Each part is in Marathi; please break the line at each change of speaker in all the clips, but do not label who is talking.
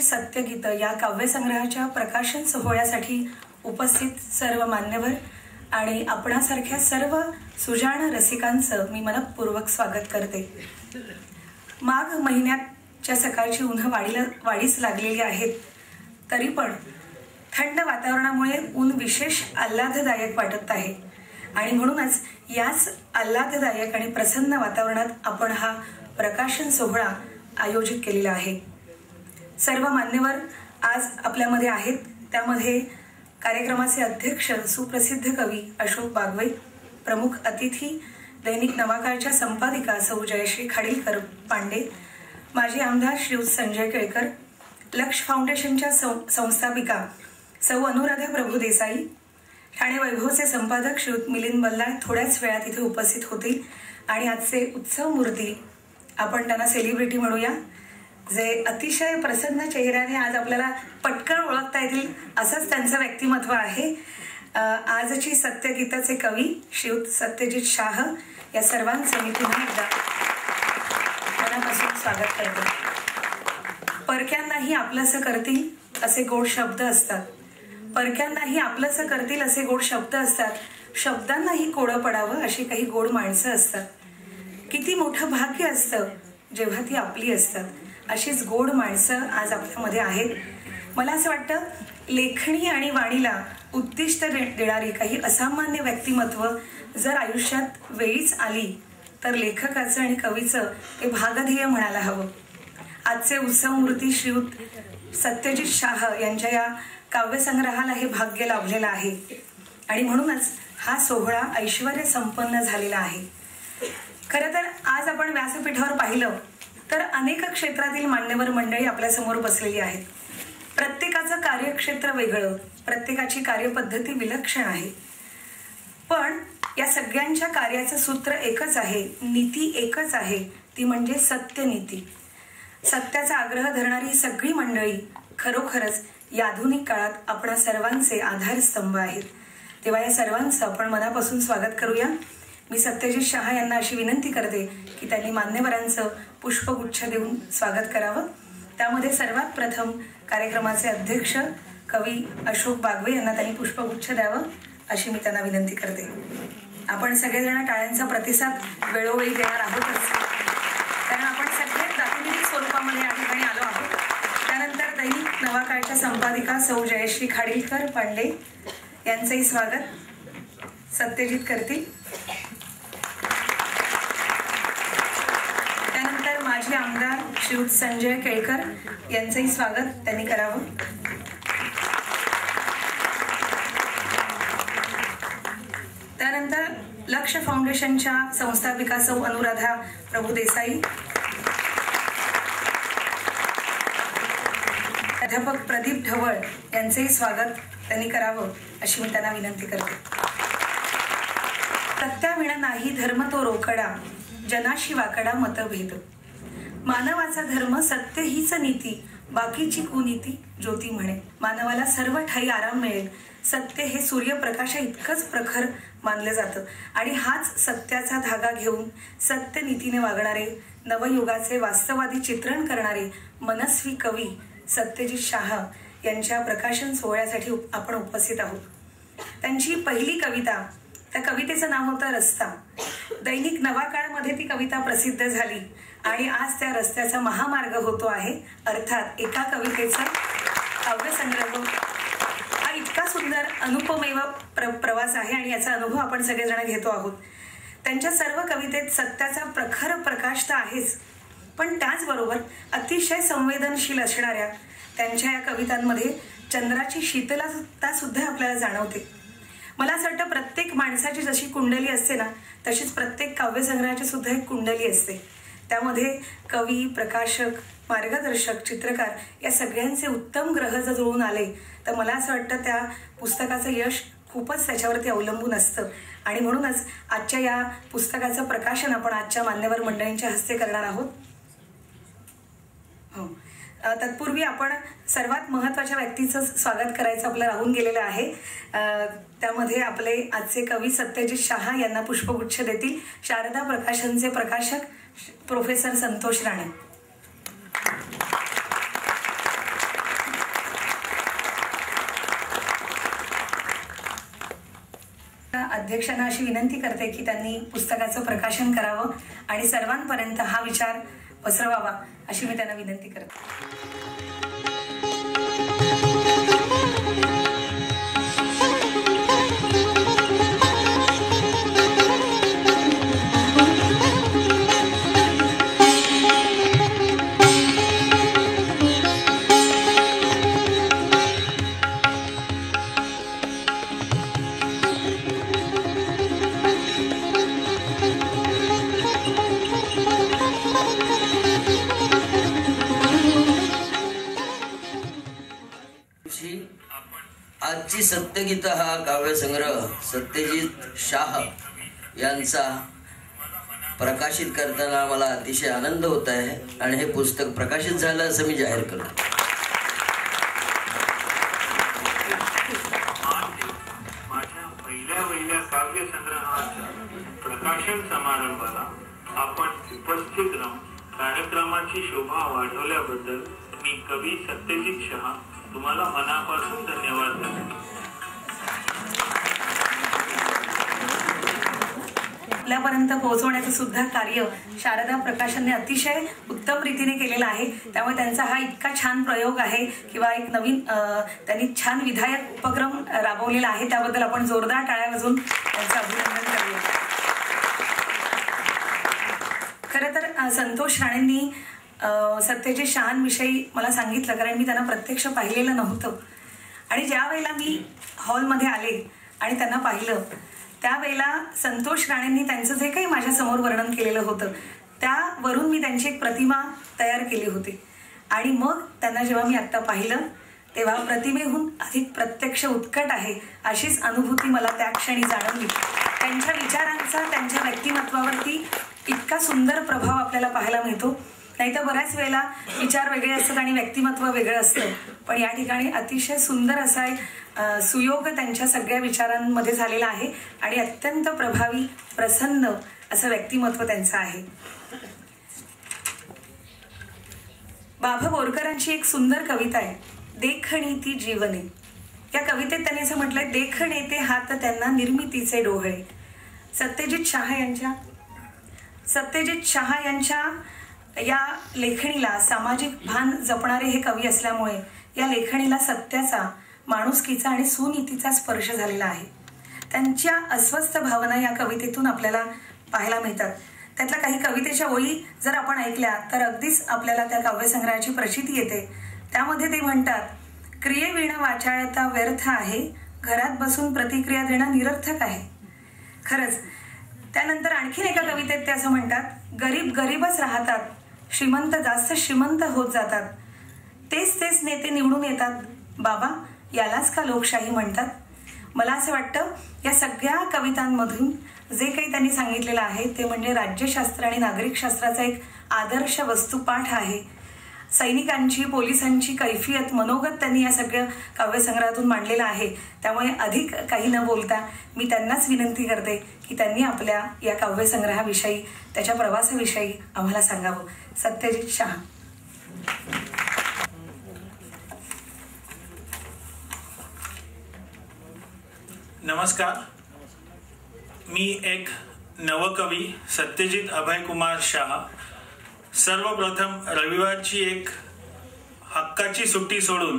सत्यगीत या काव्यसंग्रहाच्या प्रकाशन सोहळ्यासाठी उपस्थित सर्व मान्यवर आणि आपणासारख्या सर्व सुजाण रसिकांचं मी मनपूर्वक स्वागत करते। माघ महिन्याच्या सकाळची उन्ह वाढीस लागलेली आहेत, तरी पण थंड वातावरणामुळे ऊन विशेष आल्हाददायक वाटत आहे आणि म्हणूनच याच आल्हाददायक आणि प्रसन्न वातावरणात आपण हा प्रकाशन सोहळा आयोजित केलेला आहे। सर्व मान्यवर आज आपल्यामध्ये आहेत। त्यामध्ये कार्यक्रमाचे अध्यक्ष सुप्रसिद्ध कवी अशोक बागवे, प्रमुख अतिथी दैनिक नवाकाळच्या संपादिका सौ जयश्री खाडीलकर पांडे, माजी आमदार श्रीयुत संजय केळकर, लक्ष फाउंडेशनच्या संस्थापिका सौ अनुराधा प्रभू देसाई, ठाणे वैभवचे संपादक श्रीयुत मिलिंद बल्लाळ थोड्याच वेळात इथे उपस्थित होतील आणि आजचे उत्सव मूर्ती आपण त्यांना सेलिब्रिटी म्हणूया, जे अतिशय प्रसन्न चेहऱ्याने आज आपल्याला पटकन ओळखता येतील असंच त्यांचं व्यक्तिमत्व आहे। आजची सत्यगीताचे कवी श्रीयुत सत्यजित शाह या सर्वांचं मी पुन्हा एकदा मनापासून स्वागत करते। परक्यांनाही आपलंसं करतील असे गोड शब्द असतात, परक्यांनाही आपलंसं करतील असे गोड शब्द असतात, शब्दांनाही कोडं पडावं अशी काही गोड माणसं असतात। किती मोठं भाग्य असतं जेव्हा ती आपली असतात, अशीच गोड माणसं आज आपल्यामध्ये आहेत। मला असं वाटतं लेखणी आणि वाणीला उद्दिष्ट देणारी काही असामान्य व्यक्तिमत्व जर आयुष्यात वेळीच आली तर लेखकाचं आणि कवीचं ते भागध्येय म्हणायला हवं। आजचे उत्सव मूर्ती श्रीयुत सत्यजित शाह यांच्या या काव्यसंग्रहाला हे भाग्य लाभलेलं आहे आणि म्हणूनच हा सोहळा ऐश्वर्य संपन्न झालेला आहे। खरं तर आज आपण व्यासपीठावर पाहिलं तर अनेक क्षेत्रातील मान्यवर मंडळी आपल्यासमोर बसलेली आहेत। प्रत्येकाचं कार्यक्षेत्र वेगळं, प्रत्येकाची कार्यपद्धती विलक्षण आहे, पण या सगळ्यांच्या कार्याचं सूत्र एकच आहे, नीती एकच आहे, ती म्हणजे सत्यनीती। सत्याचा आग्रह धरणारी ही सगळी मंडळी खरोखरच या आधुनिक काळात आपणा सर्वांचे आधारस्तंभ आहेत। तेव्हा या सर्वांचं आपण मनापासून स्वागत करूया। मी सत्यजित शाह यांना अशी विनंती करते की त्यांनी मान्यवरांचं पुष्पगुच्छ देऊन स्वागत करावं। त्यामध्ये सर्वात प्रथम कार्यक्रमाचे अध्यक्ष कवी अशोक बागवे यांना त्यांनी पुष्पगुच्छ द्यावं अशी मी त्यांना विनंती करते। आपण सगळेजण टाळ्यांचा प्रतिसाद वेळोवेळी देणार आहोतच, कारण आपण सगळे प्रातिनिधिक स्वरूपामध्ये या ठिकाणी आलो आहोत। त्यानंतर दैनिक नवाकाळच्या संपादिका सौ जयश्री खाडीलकर पांडे यांचंही स्वागत सत्यजित करतील। त्यानंतर माजी आमदार श्रीयुत संजय केळकर यांचंही स्वागत त्यांनी करावं। त्यानंतर लक्ष फाउंडेशनच्या संस्थापिका सौ अनुराधा प्रभू देसाई, अध्यापक प्रदीप ढवळ यांचंही स्वागत त्यांनी करावं अशी मी त्यांना विनंती करते। सत्याविण नाही धर्म तो रोकडा, जनाशी वाकडा मतभेद। मानवाचा धर्म सत्य हीच नीती, बाकीची कुनीती ज्योती म्हणे। मानवाला सर्व ठाई आराम मिळेल, सत्य हे सूर्यप्रकाशा इतकंच प्रखर मानलं जातं आणि हाच सत्याचा धागा घेऊन सत्यनीतीने वागणारे, नवयुगाचे वास्तवादी चित्रण करणारे मनस्वी कवी सत्यजित शाह यांच्या प्रकाशन सोहळ्यासाठी आपण उपस्थित आहोत। त्यांची पहिली कविता, त्या कवितेचं नाव होतं रस्ता। दैनिक नवाकाळमध्ये ती कविता प्रसिद्ध झाली आणि आज त्या रस्त्याचा महामार्ग होतो आहे, अर्थात एका कवितेचा काव्यसंग्रह। हा इतका सुंदर अनुपमेय प्रवास आहे आणि याचा अनुभव आपण सगळेजण घेतो आहोत। त्यांच्या सर्व कवितेत सत्याचा प्रखर प्रकाश तर आहेच, पण त्याचबरोबर अतिशय संवेदनशील असणाऱ्या त्यांच्या या कवितांमध्ये चंद्राची शीतलता सुद्धा आपल्याला जाणवते। मला असं वाटतं प्रत्येक माणसाची जशी कुंडली असते ना, तशीच प्रत्येक काव्यसंग्रहाची सुद्धा एक कुंडली असते। त्यामध्ये कवी, प्रकाशक, मार्गदर्शक, चित्रकार या सगळ्यांचे उत्तम ग्रह जर जुळून आले तर मला असं वाटतं त्या पुस्तकाचं यश खूपच त्याच्यावरती अवलंबून असतं आणि म्हणूनच आजच्या या पुस्तकाचं प्रकाशन आपण आजच्या मान्यवर मंडळींच्या हस्ते करणार आहोत। हो, तत्पूर्वी आपण सर्वात महत्त्वाच्या व्यक्तीचं स्वागत करायचं आपलं राहून गेलेलं आहे। त्यामध्ये आपले आजचे कवी सत्यजित शाह यांना पुष्पगुच्छ देतील शारदा प्रकाशनचे प्रकाशक प्रोफेसर संतोष राणे। अध्यक्षांना अशी विनंती करते की त्यांनी पुस्तकाचं प्रकाशन करावं आणि सर्वांपर्यंत हा विचार पसरवावा अशी मी त्यांना विनंती करते.
आजची सत्यगीता हा काव्यसंग्रह सत्यजित शाह यांचा प्रकाशित करताना मला अतिशय आनंद होत आहे आणि हे पुस्तक प्रकाशित झालं असं मी जाहीर करतो.
माझ्या पहिल्या काव्यसंग्रहाच्या प्रकाशन समारंभाला आपण उपस्थित राहून कार्यक्रमाची शोभा वाढवल्याबद्दल मी कवी सत्यजित शाह तुम्हाला मनापासून धन्यवाद देतो.
आपल्यापर्यंत पोहोचवण्याचं सुद्धा कार्य शारदा प्रकाशनने अतिशय उत्तम रीतीने केलेलं आहे. त्यामुळे त्यांचा हा इतका छान प्रयोग आहे किंवा एक नवीन त्यांनी छान विधायक उपक्रम राबवलेला आहे, त्याबद्दल आपण जोरदार टाळ्या वाजवून त्यांचं अभिनंदन करूया. खरं तर संतोष राणेंनी सत्यजित शाहांविषयी मला सांगितलं, कारण मी त्यांना प्रत्यक्ष पाहिलेलं नव्हतं. आणि ज्या वेळेला मी हॉलमध्ये आले आणि त्यांना पाहिलं त्यावेळेला संतोष राणेंनी त्यांचं जे काही माझ्यासमोर वर्णन केलेलं होतं त्यावरून मी त्यांची एक प्रतिमा तयार केली होती. आणि मग त्यांना जेव्हा मी आत्ता पाहिलं तेव्हा प्रतिमेहून अधिक प्रत्यक्ष उत्कट आहे अशीच अनुभूती मला त्या क्षणी जाणवली. त्यांच्या विचारांचा त्यांच्या व्यक्तिमत्वावरती इतका सुंदर प्रभाव आपल्याला पाहायला मिळतो. नाहीतर बऱ्याच वेळेला विचार वेगळे असतात आणि व्यक्तिमत्व वेगळं असतं, पण या ठिकाणी अतिशय सुंदर असा एक सुयोग त्यांच्या सगळ्या विचारांमध्ये झालेला आहे आणि अत्यंत प्रभावी प्रसन्न असं व्यक्तिमत्व त्यांचं आहे. बाभा बोरकरांची एक सुंदर कविता आहे, देखणी ती जीवने. या कवितेत त्यांनी असं म्हटलंय, देखण येते हात त्यांना निर्मितीचे डोळे. सत्यजित शाह यांच्या या लेखणीला सामाजिक भान जपणारे हे कवी असल्यामुळे या लेखणीला सत्याचा, माणुसकीचा आणि सुनीतीचा स्पर्श झालेला आहे. त्यांच्या अस्वस्थ भावना या कवितेतून आपल्याला पाहायला मिळतात. त्यातल्या काही कवितेच्या ओळी जर आपण ऐकल्या तर अगदीच आपल्याला त्या काव्यसंग्रहाची प्रचिती येते. त्यामध्ये ते म्हणतात, क्रियेविण वाचाळता व्यर्थ आहे, घरात बसून प्रतिक्रिया देणं निरर्थक आहे. खरंच. त्यानंतर आणखीन एका कवितेत ते असं म्हणतात, गरीब गरीबच राहतात, श्रीमंत जास्त श्रीमंत होत जातात, तेच नेते निवडून येतात, बाबा यालाच का लोकशाही म्हणतात. मला असं वाटतं या सगळ्या कवितांमधून जे काही त्यांनी सांगितलेलं आहे ते म्हणजे राज्यशास्त्र आणि नागरिकशास्त्राचा एक आदर्श वस्तुपाठ आहे. सैनिकांची, पोलिसांची कैफियत, मनोगत त्यांनी या सगळ्या काव्यसंग्रहातून मांडलेलं आहे. त्यामुळे अधिक काही न बोलता मी त्यांनाच विनंती करते की त्यांनी आपल्या या काव्यसंग्रहाविषयी, त्याच्या प्रवासाविषयी आम्हाला सांगावं. सत्यजित शाह.
नमस्कार. मी एक नवकवी सत्यजित अभयकुमार शाह. सर्वप्रथम रविवारची एक हक्काची सुट्टी सोडून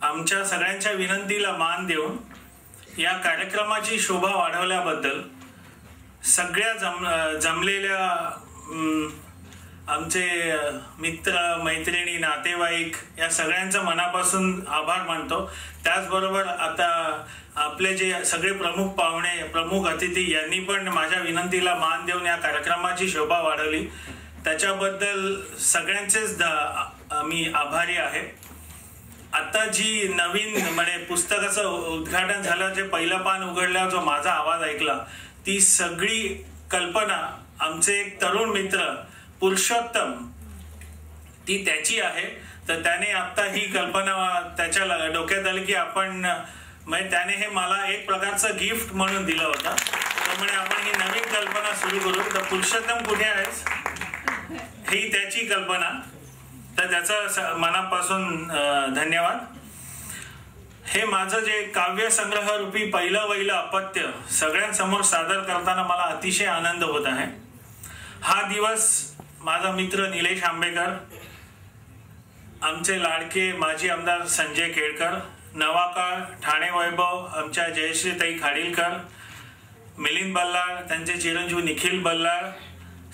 आमच्या सगळ्यांच्या विनंतीला मान देऊन या कार्यक्रमाची शोभा वाढवल्याबद्दल सगळ्या जमलेल्या आमचे मित्र, मैत्रिणी, नातेवाईक या सगळ्यांचा मनापासून आभार मानतो. त्याचबरोबर आता आपले जे सगळे प्रमुख पाहुणे, प्रमुख अतिथी यांनी पण माझ्या विनंतीला मान देऊन या कार्यक्रमाची शोभा वाढवली, त्याच्याबद्दल सगळ्यांचेच मी आभारी आहे. आता जी नवीन म्हणजे पुस्तकाचं उद्घाटन झालं, जे पहिलं पान उघडल्यावर जो माझा आवाज ऐकला, ती सगळी कल्पना आमचे एक तरुण मित्र पुरुषोत्तम, ती त्याची आहे. तर त्याने आता ही कल्पना त्याच्या डोक्यात आली की आपण म्हणजे त्याने हे मला एक प्रकारचं गिफ्ट म्हणून दिलं होतं. त्यामुळे आपण ही नवीन कल्पना सुरू करू. तर पुरुषोत्तम कुठे आहेस, ही त्याची कल्पना. तर त्याचा मनापासून धन्यवाद. हे माझं जे काव्य संग्रह रूपी पहिलं वहिलं अपत्य सगळ्यांसमोर सादर करताना मला अतिशय आनंद होत आहे. हा दिवस माझा मित्र निलेश आंबेकर, आमचे लाडके माजी आमदार संजय केळकर, नवाकाळ ठाणे वैभव आमच्या जयश्रीताई खाडीलकर, मिलिंद बल्लाळ, त्यांचे चिरंजीव निखिल बल्लाळ,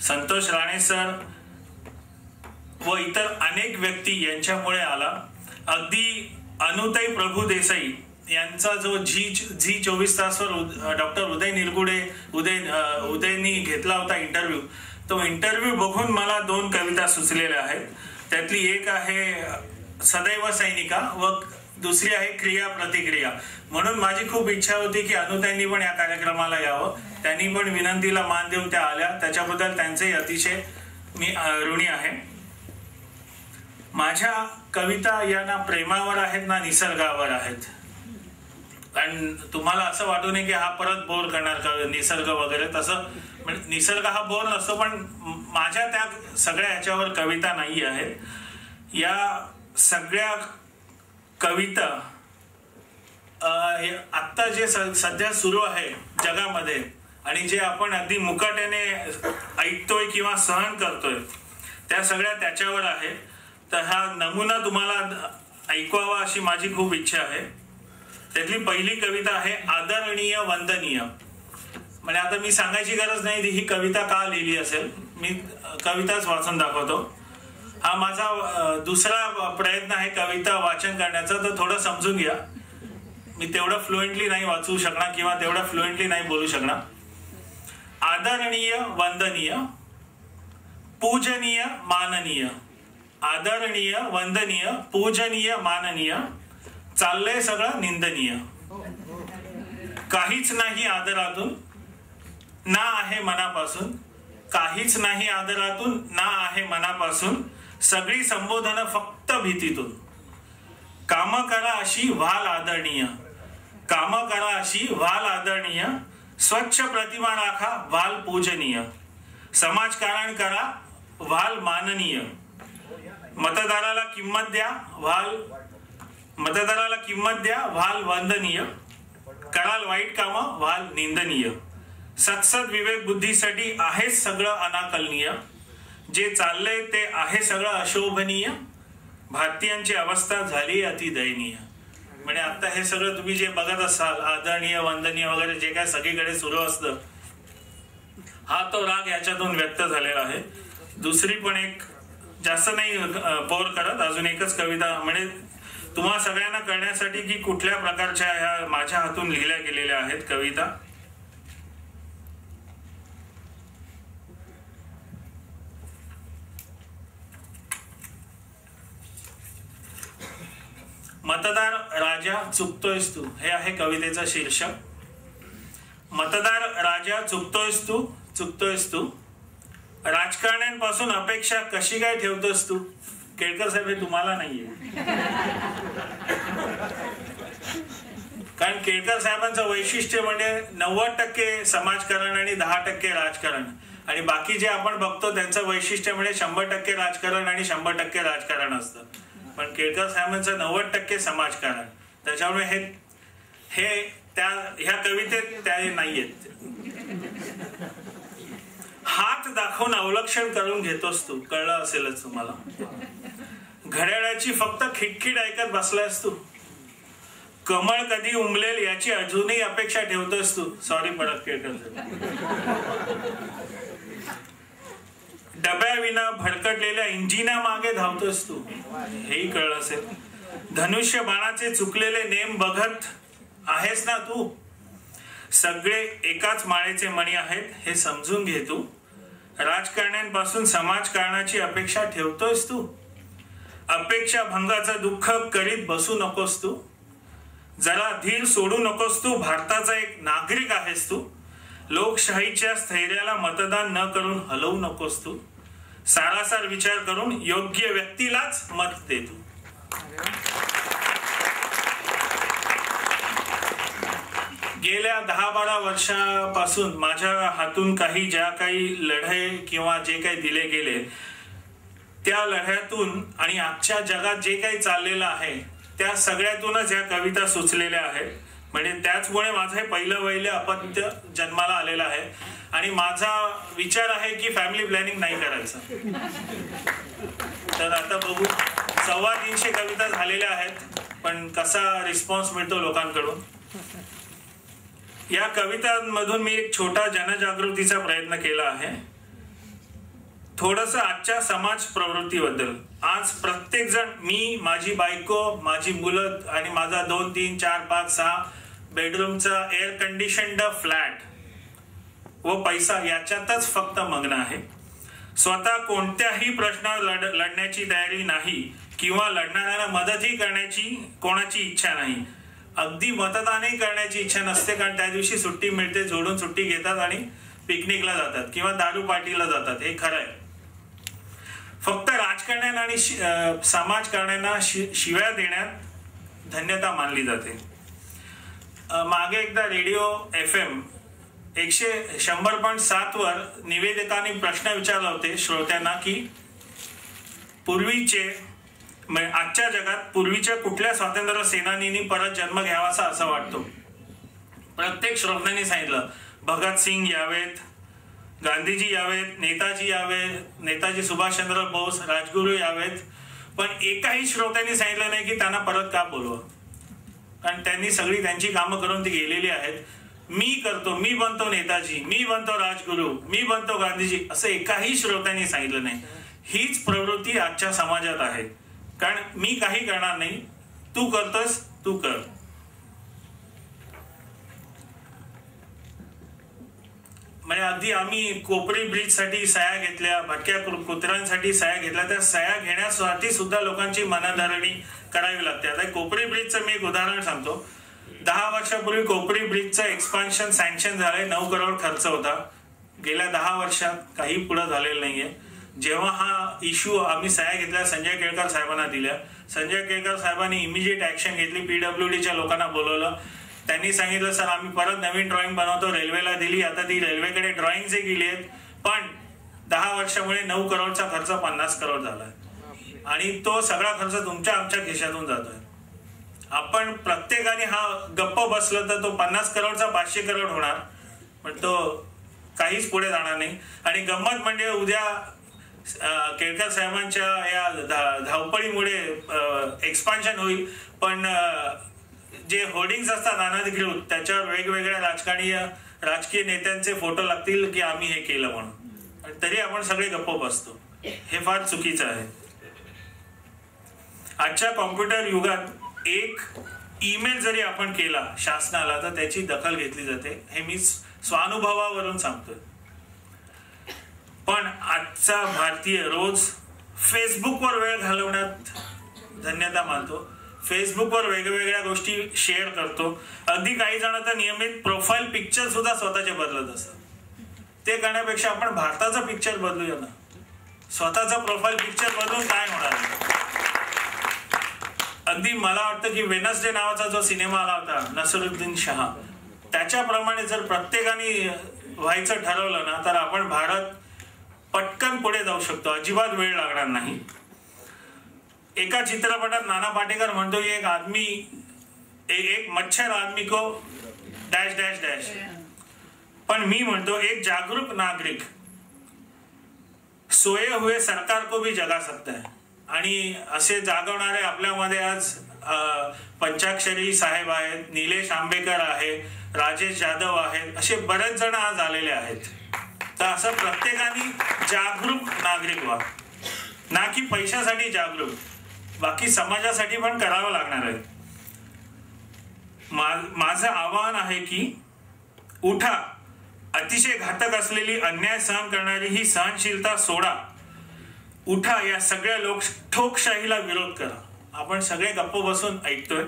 संतोष राणे सर व इतर अनेक व्यक्ती यांच्यामुळे आला. अगदी अनुताई प्रभू देसाई यांचा जो झी 24 तासवर डॉक्टर उदय निरगुडे उदयनी घेतला होता इंटरव्ह्यू, तो इंटरव्ह्यू बघून मला 2 कविता सुचलेल्या आहेत. त्यातली एक आहे सदैव सैनिका व दुसरी आहे क्रिया प्रतिक्रिया. म्हणून माझी खूप इच्छा होती की अनुताईंनी पण या कार्यक्रमाला यावं. त्यांनी पण विनंतीला मान देऊन त्या आल्या, त्याच्याबद्दल त्यांचे अतिशय मी ऋणी आहे. माझ्या कविता या ना प्रेमावर आहेत ना निसर्गावर आहेत. कारण तुम्हाला असं वाटू नये की हा परत बोर करणार का निसर्ग वगैरे, तसं म्हणजे निसर्ग हा बोर नसतो, पण माझ्या त्या सगळ्या ह्याच्यावर कविता नाही आहेत. या सगळ्या कविता आत्ता जे सध्या सुरू आहे जगामध्ये आणि जे आपण अगदी मुकाट्याने ऐकतोय किंवा सहन करतोय त्या सगळ्या त्याच्यावर आहे. तर हा नमुना तुम्हाला ऐकवावा अशी माझी खूप इच्छा आहे. त्यातली पहिली कविता आहे आदरणीय वंदनीय. म्हणजे आता मी सांगायची गरज नाही ही कविता का लिहिली असेल, मी कविताच वाचून दाखवतो. हा माझा दुसरा प्रयत्न आहे कविता वाचन करण्याचा, तर थोडं समजून घ्या. मी तेवढं फ्लुएंटली नाही वाचू शकणार किंवा तेवढं फ्लुएंटली नाही बोलू शकणार. आदरणीय वंदनीय, पूजनीय माननीय. आदरणीय वंदनीय, पूजनीय माननीय, चाललंय सगळं निंदनीय. काहीच नाही आदरातून ना आहे मनापासून, काहीच नाही आदरातून ना आहे मनापासून, सगळी संबोधन फक्त भीतीतून. काम करा अशी व्हाल आदरणीय, काम करा अशी व्हाल आदरणीय, स्वच्छ प्रतिमा राखा व्हाल पूजनीय, समाजकारण करा व्हाल माननीय, मतदाराला किंमत द्या व्हाल वंदनीय, कराल वाईट काम व्हाल निंदनीय, सत्सद विवेक बुद्धीसाठी आहे सगळं अनाकलनीय, जे चाललंय ते आहे सगळं अशोभनीय, भारतीयांची अवस्था झाली अतिदयनीय. म्हणजे आता हे सगळं तुम्ही जे बघत असाल आदरणीय वंदनीय वगैरे जे काय सगळीकडे सुरू असतं, हा तो राग याच्यातून व्यक्त झालेला आहे. दुसरी पण एक जास्त नाही बोर करत, अजून एकच कविता म्हणजे तुम्हा सगळ्यांना कळण्यासाठी की कुठल्या प्रकारच्या ह्या माझ्या हातून लिहिल्या गेलेल्या आहेत कविता. मतदार राजा चुकतोयस तू, हे आहे कवितेचं शीर्षक. मतदार राजा चुकतोयस तू, राजकारण्यांपासून अपेक्षा कशी काय ठेवतोस तू. केळकर साहेब हे तुम्हाला नाहीये, कारण केळकर साहेबांचं वैशिष्ट्य म्हणजे 90% समाजकारण आणि 10% राजकारण, आणि बाकी जे आपण बघतो त्यांचं वैशिष्ट्य म्हणजे 100% राजकारण आणि 100% राजकारण असतं. पण केळकर साहेबांचं 90% समाजकारण, त्याच्यामुळे हे त्या ह्या कवितेत त्या नाहीयेत. हात दाखवून अवलक्षण करून घेतोस तू, कळलं असेलच तुम्हाला. घड्याळाची फक्त खिटखिट ऐकत बसलायस तू, कमळ कधी उमलेल याची अजूनही अपेक्षा ठेवतोस तू. सॉरी परत केळकर. डब्याविना भडकटलेल्या इंजिना मागे धावतोस तू, हेही कळलं असेल. धनुष्य बाणाचे चुकलेले नेम बघत आहेस ना तू, सगळे एकाच माळेचे मणी आहेत हे समजून घे तू. राजकारण्यांपासून समाजकारणाची अपेक्षा ठेवतोयस तू, अपेक्षा भंगाचं दुःख करीत बसू नकोस तू. जरा धीर सोडू नकोस तू, भारताचा एक नागरिक आहेस तू. लोकशाहीच्या स्थैर्याला मतदान न करून हलवू नकोस तू. सारासार विचार करून योग्य व्यक्तीलाच मत दे तू. गेल्या 10-12 वर्षापासून माझ्या हातून ज्या काही लढे किंवा जे काही दिले गेले त्या लढ्यातून आणि आजच्या जगात जे काही चाललेलं आहे त्या सगळ्यातूनच ह्या कविता सुचलेल्या आहेत. म्हणजे त्याचमुळे माझं हे पहिलं अपत्य जन्माला आलेलं आहे आणि माझा विचार आहे की फॅमिली प्लॅनिंग नाही करायचं. तर आता बघू, 350 कविता झालेल्या आहेत, पण कसा रिस्पॉन्स मिळतो लोकांकडून. या कवितांमधून मी एक छोटा जनजागृतीचा प्रयत्न केला आहे. थोडंसं आजच्या समाज प्रवृत्तीबद्दल. आज प्रत्येक जण, मी, माझी बायको, माझी मुलं आणि माझा 2, 3, 4, 5, 6 बेडरूमचा एअर कंडिशन्ड फ्लॅट व पैसा याच्यातच फक्त मग्न आहे. स्वतः कोणत्याही प्रश्नावर लढण्याची तयारी नाही किंवा लढणाऱ्यांना मदतही करण्याची कोणाची इच्छा नाही. अगदी मतदानही करण्याची इच्छा नसते, कारण त्या दिवशी सुट्टी मिळते, जोडून सुट्टी घेतात आणि पिकनिकला जातात किंवा दारू पार्टीला जातात. हे खरं आहे. फक्त राजकारण्यांना आणि समाजकारण्यांना शिव्या देण्यात धन्यता मानली जाते. मागे एकदा रेडिओ FM 100.7 वर निवेदकांनी प्रश्न विचारला होते श्रोत्यांना की आजच्या जगात पूर्वीच्या कुठल्या स्वातंत्र्य सेनानींनी परत जन्म घ्यावासा असं वाटतो. प्रत्येक श्रोत्यांनी सांगितलं भगतसिंग यावेत, गांधीजी यावेत, नेताजी यावेत, नेताजी सुभाषचंद्र बोस, राजगुरू यावेत. पण एकाही श्रोत्यांनी सांगितलं नाही की त्यांना परत का बोलवा, कारण त्यांनी सगळी त्यांची कामं करून ती गेलेली आहेत. मी करतो, मी बनतो नेताजी, मी बनतो राजगुरू, मी बनतो गांधीजी, असं एकाही श्रोत्यांनी सांगितलं नाही. हीच प्रवृत्ती आजच्या समाजात आहे. कारण मी काही करणार नाही, तू करतोस, तू कर. म्हणजे अगदी आम्ही कोपरी ब्रिज साठी सह्या घेतल्या, भटक्या कुत्र्यांसाठी सह्या घेतल्या. त्या सह्या घेण्यासाठी सुद्धा लोकांची मनधरणी करावी लागते. आता कोपरी ब्रिजचं मी एक उदाहरण सांगतो. 10 वर्षापूर्वी कोपरी ब्रिजचं एक्सपान्शन सँक्शन झालंय, 9 करोड खर्च होता. गेल्या 10 वर्षात काही पुढे झालेलं नाहीये. जेव्हा हा इश्यू आम्ही सह्या घेतल्या, संजय केळकर साहेबांना दिल्या. संजय केळकर साहेबांनी इमिजिएट ऍक्शन घेतली. PWDच्या लोकांना बोलवलं. त्यांनी सांगितलं सर आम्ही परत नवीन ड्रॉइंग बनवतो. रेल्वेला दिली. आता ती रेल्वेकडे ड्रॉइंगचे गेली आहेत, पण 10 वर्षामुळे 9 करोडचा खर्च 50 करोड झालाय आणि तो सगळा खर्च तुमच्या आमच्या खिशातून जातोय. आपण प्रत्येकाने हा गप्प बसलं तर तो 50 करोडचा 500 करोड होणार, पण तो काहीच पुढे जाणार नाही. आणि गंमत म्हणजे उद्या केळकर साहेबांच्या या धावपळीमुळे एक्सपान्शन होईल, पण जे होर्डिंग्स असतात अनधिकृत त्याच्यावर वेगवेगळ्या राजकीय नेत्यांचे फोटो लागतील की आम्ही हे केलं म्हणून, तरी आपण सगळे गप्प बसतो. हे फार चुकीचं आहे. आजच्या कॉम्प्युटर युगात एक ईमेल जरी आपण केला शासनाला तर त्याची दखल घेतली जाते. हे मी स्वानुभवावरून सांगतोय. पण आजचा भारतीय रोज फेसबुकवर वेळ घालवण्यात धन्यता मानतो. फेसबुकवर वेगवेगळ्या गोष्टी शेअर करतो. अगदी काही जण तर नियमित प्रोफाईल पिक्चर सुद्धा स्वतःचे बदलत असतात. ते करण्यापेक्षा आपण भारताचा पिक्चर बदलूया ना. स्वतःचा प्रोफाईल पिक्चर बदलून काय होणार. अगदी मला वाटतं की वेनसडे नावाचा जो सिनेमा आला होता नसरुद्दीन शाह, त्याच्याप्रमाणे जर प्रत्येकाने व्हायचं ठरवलं ना तर आपण भारत पटकन पुढे जाऊ शकतो. अजिबात वेळ लागणार नाही. एका चित्रपटात नाना पाटेकर म्हणतो की एक मच्छर आदमी को डॅश डॅश डॅश, पण मी म्हणतो एक जागरूक नागरिक सोये हुए सरकार को भी जगा सकता है. आणि असे जागवणारे आपल्यामध्ये आज पंचाक्षरी साहेब आहेत, निलेश आंबेकर आहे, राजेश जाधव आहेत, असे बरेच जण आज आलेले आहेत. तर असं प्रत्येकाने जागरूक नागरिक व्हा, ना की पैशासाठी जागरूक, बाकी समाजासाठी पण करावं लागणार आहे. माझं आवाहन आहे की उठा, अतिशय घातक असलेली अन्याय सहन करणारी ही सहनशीलता सोडा. उठा, या सगळ्या ठोकशाहीला विरोध करा. आपण सगळे गप्प बसून ऐकतोय.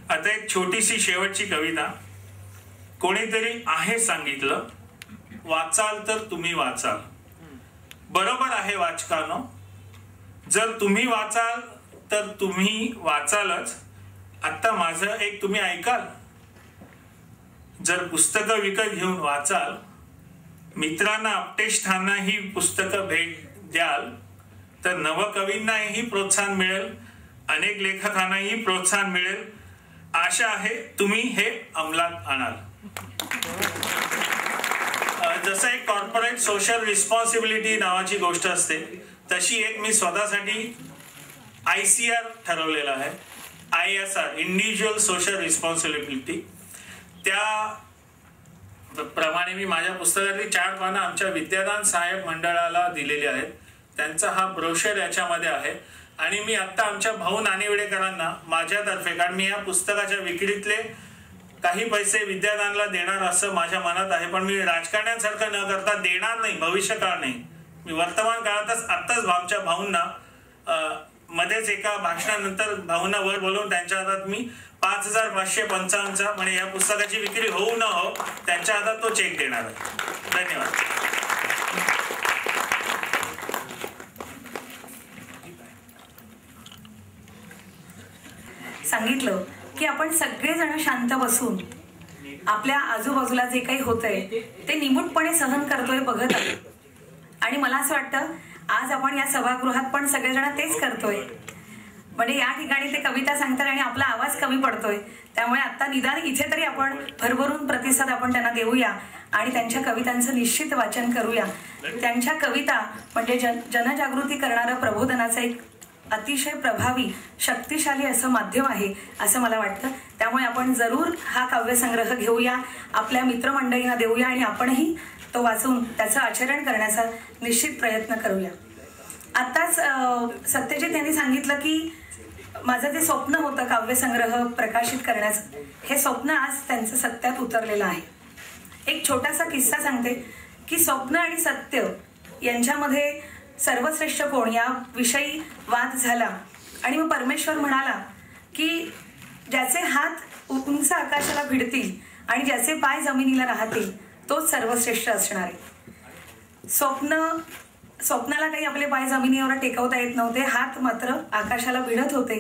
आता एक छोटीशी शेवटची कविता. कोणीतरी आहे सांगितलं, वाचाल तर तुम्ही वाचाल. बरोबर आहे वाचकानो, जर तुम्ही वाचाल तर तुम्ही वाचालच. आता माझं एक तुम्ही ऐकाल. जर पुस्तकं विकत घेऊन वाचाल, मित्रांना अपटेष्ठांना ही पुस्तकं भेट द्याल तर नवकवींनाही प्रोत्साहन मिळेल अनेक लेखकांनाही प्रोत्साहन मिळेल. आशा आहे तुम्ही हे अंमलात आणाल. जसं एक कॉर्पोरेट सोशल रिस्पॉन्सिबिलिटी नावाची गोष्ट असते, तशी एक मी स्वतःसाठी ICR ठरवलेला आहे. ISR, individual social responsibility. त्या प्रमाणे मी माझ्या पुस्तकातली 4 पानं आमच्या विद्यादान सहाय्यक मंडळाला दिलेली आहेत. त्यांचा हा ब्रोशर याच्यामध्ये आहे. आणि मी आता आमच्या भाऊ नानिवडेकरांना माझ्यातर्फे, कारण मी या पुस्तकाच्या विक्रीतले काही पैसे विद्यादानला देणार असं माझ्या मनात आहे, पण मी राजकारण्यांसारखं न करता देणार नाही, भविष्यकाळ नाही. मी वर्तमान काळातच आत्ताच आमच्या भाऊंना मध्येच एका भाषणानंतर भाऊंना वर बोलवून त्यांच्या हातात मी 5,555 म्हणजे या पुस्तकाची विक्री होऊ न हो त्यांच्या हातात तो चेक देणार आहे. धन्यवाद.
सांगितलं की आपण सगळेजण शांत बसून आपल्या आजूबाजूला जे काही होतंय ते निमूटपणे सहन करतोय, बघत आहे. आणि मला असं वाटतं आज आपण या सभागृहात पण सगळेजण तेच करतोय. म्हणजे या ठिकाणी ते कविता सांगतात आणि आपला आवाज कमी पडतोय. त्यामुळे आता निदान इथे तरी आपण भरभरून प्रतिसाद आपण त्यांना देऊया आणि त्यांच्या कवितांचं निश्चित वाचन करूया. त्यांच्या कविता म्हणजे जनजागृती करणारं प्रबोधनाचं एक अतिशय प्रभावी शक्तिशाली असं माध्यम आहे असं मला वाटतं. त्यामुळे आपण जरूर हा काव्यसंग्रह घेऊया, आपल्या मित्रमंडळींना देऊया आणि आपणही तो वाचून त्याचं आचरण करण्याचा निश्चित प्रयत्न करूया. आत्ताच सत्यजित यांनी सांगितलं की माझं जे स्वप्न होतं काव्यसंग्रह प्रकाशित करण्याचं, हे स्वप्न आज त्यांचं सत्यात उतरलेलं आहे. एक छोटासा किस्सा सांगते की स्वप्न आणि सत्य यांच्यामध्ये सर्वश्रेष्ठ कोण या विषयी वाद झाला आणि मग परमेश्वर म्हणाला की ज्याचे हात उंच आकाशाला भिडतील आणि ज्याचे पाय जमिनीला राहतील तोच सर्वश्रेष्ठ असणार आहे. स्वप्नाला काही आपले पाय जमिनीवर टेकवता येत नव्हते, हात मात्र आकाशाला भिडत होते.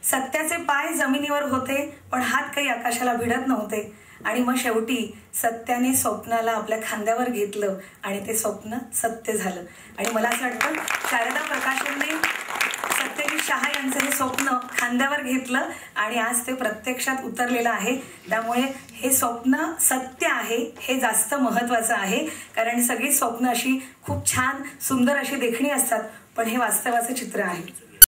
सत्याचे पाय जमिनीवर होते पण हात काही आकाशाला भिडत नव्हते. आणि मग शेवटी सत्याने स्वप्नाला आपल्या खांद्यावर घेतलं आणि ते स्वप्न सत्य झालं. आणि मला असं वाटतं शारदा प्रकाशनने सत्यजित शहा यांचं हे स्वप्न खांद्यावर घेतलं आणि आज ते प्रत्यक्षात उतरलेलं आहे. त्यामुळे हे स्वप्न सत्य आहे हे जास्त महत्वाचं आहे, कारण सगळी स्वप्न अशी खूप छान सुंदर अशी देखणी असतात, पण हे वास्तवाचं चित्र आहे.